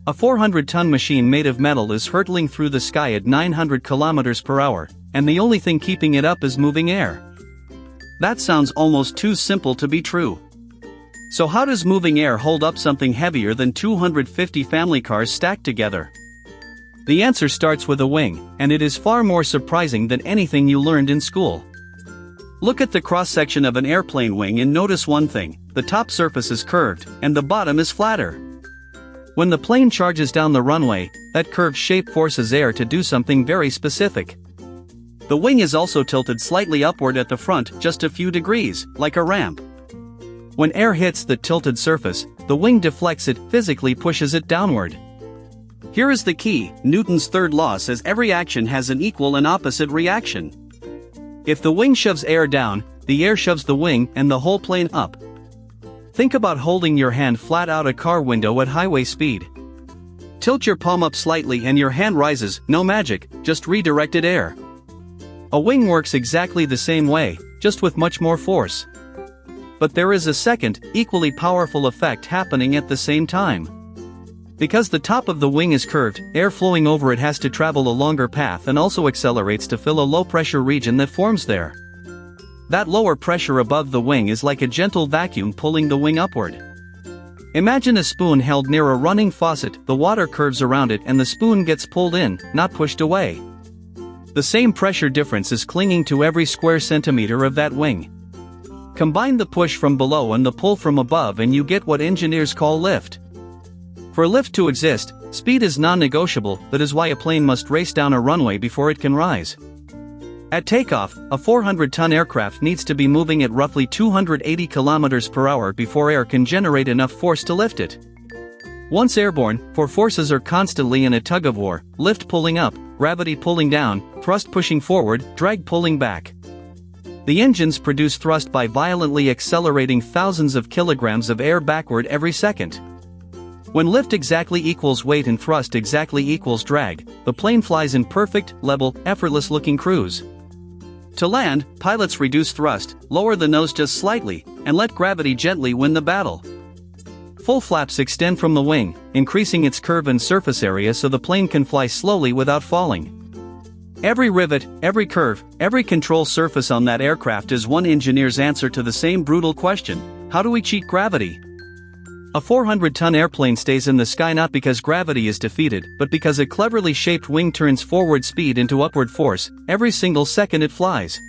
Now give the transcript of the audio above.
A 400-ton machine made of metal is hurtling through the sky at 900 kilometers per hour, and the only thing keeping it up is moving air. That sounds almost too simple to be true. So how does moving air hold up something heavier than 250 family cars stacked together? The answer starts with a wing, and it is far more surprising than anything you learned in school. Look at the cross-section of an airplane wing and notice one thing: the top surface is curved, and the bottom is flatter. When the plane charges down the runway, that curved shape forces air to do something very specific. The wing is also tilted slightly upward at the front, just a few degrees, like a ramp. When air hits the tilted surface, the wing deflects it, physically pushes it downward. Here is the key: Newton's third law says every action has an equal and opposite reaction. If the wing shoves air down, the air shoves the wing and the whole plane up. Think about holding your hand flat out a car window at highway speed. Tilt your palm up slightly and your hand rises, no magic, just redirected air. A wing works exactly the same way, just with much more force. But there is a second, equally powerful effect happening at the same time. Because the top of the wing is curved, air flowing over it has to travel a longer path and also accelerates to fill a low-pressure region that forms there. That lower pressure above the wing is like a gentle vacuum pulling the wing upward. Imagine a spoon held near a running faucet. The water curves around it and the spoon gets pulled in, not pushed away. The same pressure difference is clinging to every square centimeter of that wing. Combine the push from below and the pull from above and you get what engineers call lift. For lift to exist, speed is non-negotiable. That is why a plane must race down a runway before it can rise. At takeoff, a 400-ton aircraft needs to be moving at roughly 280 kilometers per hour before air can generate enough force to lift it. Once airborne, four forces are constantly in a tug-of-war: lift pulling up, gravity pulling down, thrust pushing forward, drag pulling back. The engines produce thrust by violently accelerating thousands of kilograms of air backward every second. When lift exactly equals weight and thrust exactly equals drag, the plane flies in perfect, level, effortless-looking cruise. To land, pilots reduce thrust, lower the nose just slightly, and let gravity gently win the battle. Full flaps extend from the wing, increasing its curve and surface area so the plane can fly slowly without falling. Every rivet, every curve, every control surface on that aircraft is one engineer's answer to the same brutal question: how do we cheat gravity? A 400-ton airplane stays in the sky not because gravity is defeated, but because a cleverly shaped wing turns forward speed into upward force every single second it flies.